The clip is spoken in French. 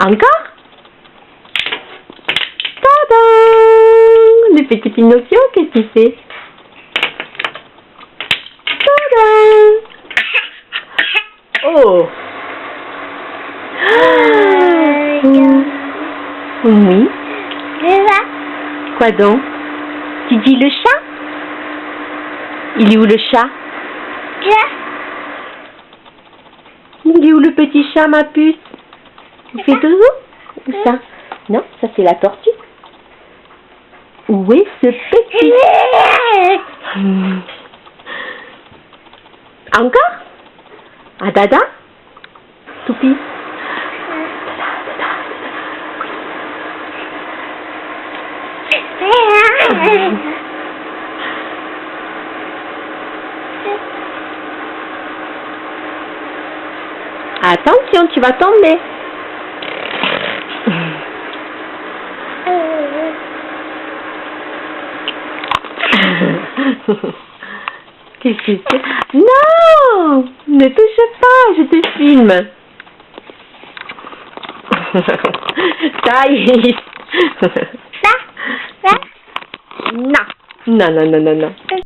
Encore? Tadam! Le petit Pinocchio, qu'est-ce qu'il fait? Tadam! Oh! Oui. Quoi donc? Tu dis le chat? Il est où le chat? Il est où le petit chat, ma puce? Il fait dodo? Où ça? Non, ça c'est la tortue. Où est ce petit? Encore? Ah, dada? Toupie? Attention, tu vas tomber. Qu'est-ce que c'est? Non! Ne touche pas, je te filme. Thaïs. Non. Non, non, non, non, non.